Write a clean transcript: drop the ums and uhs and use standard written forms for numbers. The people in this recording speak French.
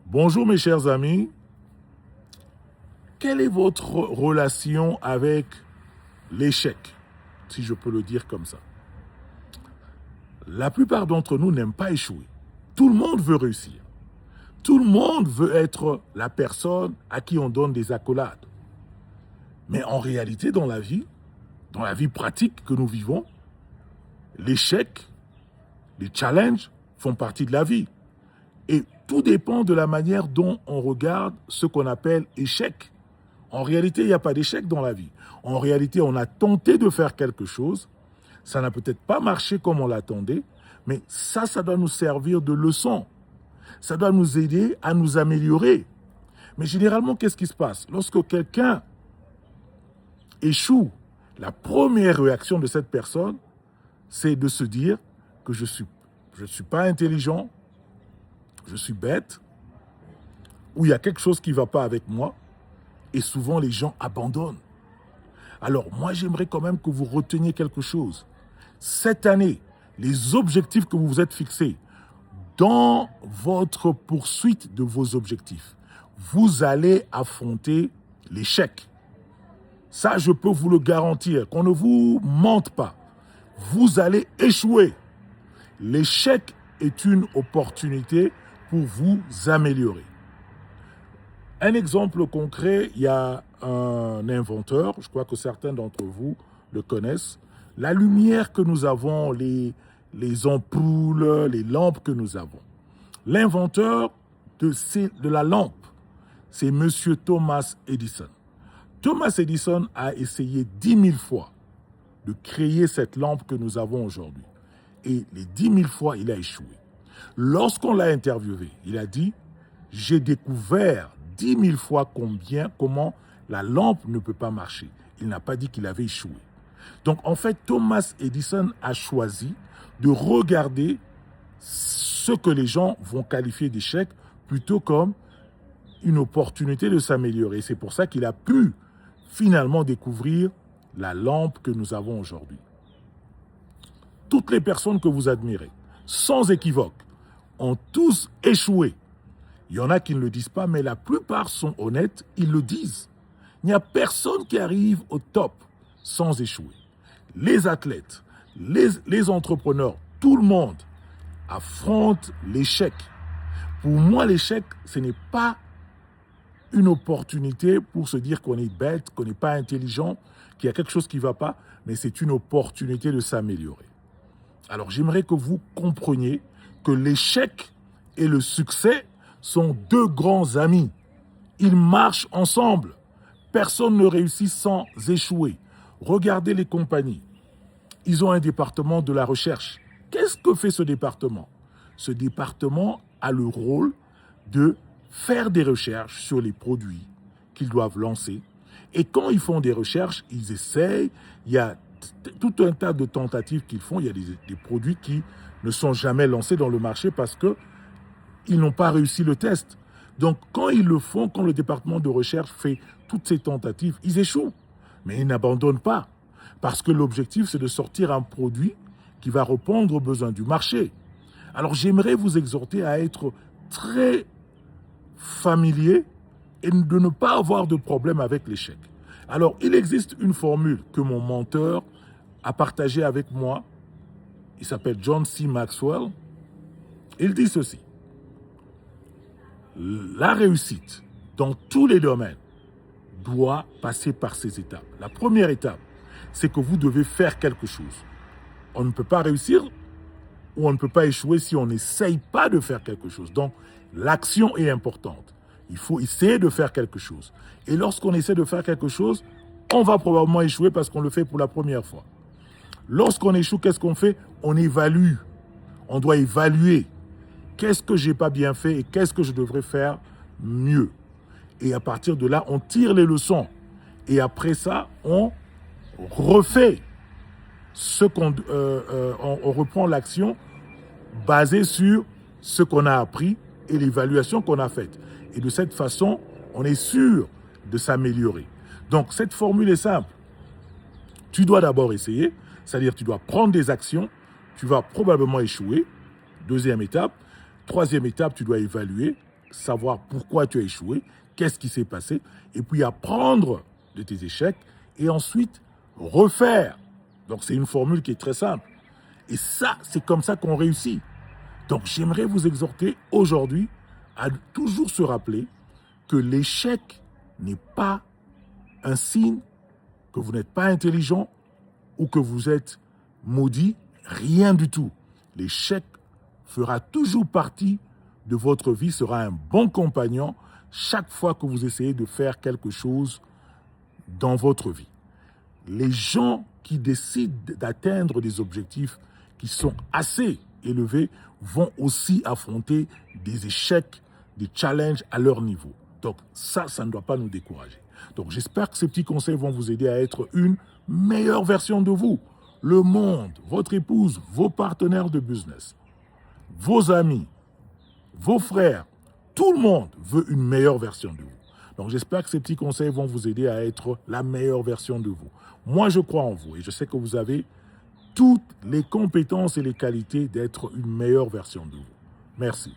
Bonjour mes chers amis, quelle est votre relation avec l'échec, si je peux le dire comme ça? La plupart d'entre nous n'aiment pas échouer. Tout le monde veut réussir. Tout le monde veut être la personne à qui on donne des accolades. Mais en réalité, dans la vie pratique que nous vivons, l'échec, les challenges font partie de la vie. Et tout dépend de la manière dont on regarde ce qu'on appelle échec. En réalité, il n'y a pas d'échec dans la vie. En réalité, on a tenté de faire quelque chose. Ça n'a peut-être pas marché comme on l'attendait, mais ça doit nous servir de leçon. Ça doit nous aider à nous améliorer. Mais généralement, qu'est-ce qui se passe? Lorsque quelqu'un échoue, la première réaction de cette personne, c'est de se dire que je suis pas intelligent, je suis bête, ou il y a quelque chose qui ne va pas avec moi, et souvent les gens abandonnent. Alors moi j'aimerais quand même que vous reteniez quelque chose. Cette année, les objectifs que vous vous êtes fixés, dans votre poursuite de vos objectifs, vous allez affronter l'échec. Ça, je peux vous le garantir, qu'on ne vous mente pas. Vous allez échouer. L'échec est une opportunité pour vous améliorer. Un exemple concret, il y a un inventeur, je crois que certains d'entre vous le connaissent. La lumière que nous avons, les ampoules, les lampes que nous avons. L'inventeur de la lampe, c'est M. Thomas Edison. Thomas Edison a essayé 10 000 fois de créer cette lampe que nous avons aujourd'hui. Et les 10 000 fois, il a échoué. Lorsqu'on l'a interviewé, il a dit « J'ai découvert 10 000 fois comment la lampe ne peut pas marcher. » Il n'a pas dit qu'il avait échoué. Donc en fait, Thomas Edison a choisi de regarder ce que les gens vont qualifier d'échec plutôt comme une opportunité de s'améliorer. C'est pour ça qu'il a pu finalement découvrir la lampe que nous avons aujourd'hui. Toutes les personnes que vous admirez, sans équivoque, ont tous échoué. Il y en a qui ne le disent pas, mais la plupart sont honnêtes, ils le disent. Il n'y a personne qui arrive au top sans échouer. Les athlètes, les entrepreneurs, tout le monde affronte l'échec. Pour moi, l'échec, ce n'est pas une opportunité pour se dire qu'on est bête, qu'on n'est pas intelligent, qu'il y a quelque chose qui ne va pas, mais c'est une opportunité de s'améliorer. Alors j'aimerais que vous compreniez que l'échec et le succès sont deux grands amis. Ils marchent ensemble. Personne ne réussit sans échouer. Regardez les compagnies. Ils ont un département de la recherche. Qu'est-ce que fait ce département? Ce département a le rôle de faire des recherches sur les produits qu'ils doivent lancer. Et quand ils font des recherches, ils essayent. Il y a tout un tas de tentatives qu'ils font. Il y a des produits qui ne sont jamais lancés dans le marché parce qu'ils n'ont pas réussi le test. Donc, quand ils le font, quand le département de recherche fait toutes ces tentatives, ils échouent. Mais ils n'abandonnent pas. Parce que l'objectif, c'est de sortir un produit qui va répondre aux besoins du marché. Alors, j'aimerais vous exhorter à être très familier et de ne pas avoir de problème avec l'échec. Alors, il existe une formule que mon mentor a partagée avec moi. Il s'appelle John C. Maxwell. Il dit ceci. La réussite dans tous les domaines doit passer par ces étapes. La première étape, c'est que vous devez faire quelque chose. On ne peut pas réussir ou on ne peut pas échouer si on n'essaye pas de faire quelque chose. Donc, l'action est importante. Il faut essayer de faire quelque chose. Et lorsqu'on essaie de faire quelque chose, on va probablement échouer parce qu'on le fait pour la première fois. Lorsqu'on échoue, qu'est-ce qu'on fait? On évalue. On doit évaluer. Qu'est-ce que je n'ai pas bien fait et qu'est-ce que je devrais faire mieux? Et à partir de là, on tire les leçons. Et après ça, on refait on reprend l'action basée sur ce qu'on a appris et l'évaluation qu'on a faite. Et de cette façon, on est sûr de s'améliorer. Donc, cette formule est simple. Tu dois d'abord essayer, c'est-à-dire tu dois prendre des actions, tu vas probablement échouer. Deuxième étape. Troisième étape, tu dois évaluer. savoir pourquoi tu as échoué, qu'est-ce qui s'est passé, et puis apprendre de tes échecs, et ensuite refaire. Donc c'est une formule qui est très simple. Et ça, c'est comme ça qu'on réussit. Donc j'aimerais vous exhorter aujourd'hui à toujours se rappeler que l'échec n'est pas un signe que vous n'êtes pas intelligent ou que vous êtes maudit, rien du tout. L'échec fera toujours partie de votre vie, sera un bon compagnon chaque fois que vous essayez de faire quelque chose dans votre vie. Les gens qui décident d'atteindre des objectifs qui sont assez élevés vont aussi affronter des échecs, des challenges à leur niveau. Donc ça ne doit pas nous décourager. Donc j'espère que ces petits conseils vont vous aider à être une meilleure version de vous. Le monde, votre épouse, vos partenaires de business, vos amis, vos frères, tout le monde veut une meilleure version de vous. Donc j'espère que ces petits conseils vont vous aider à être la meilleure version de vous. Moi, je crois en vous et je sais que vous avez toutes les compétences et les qualités d'être une meilleure version de vous. Merci.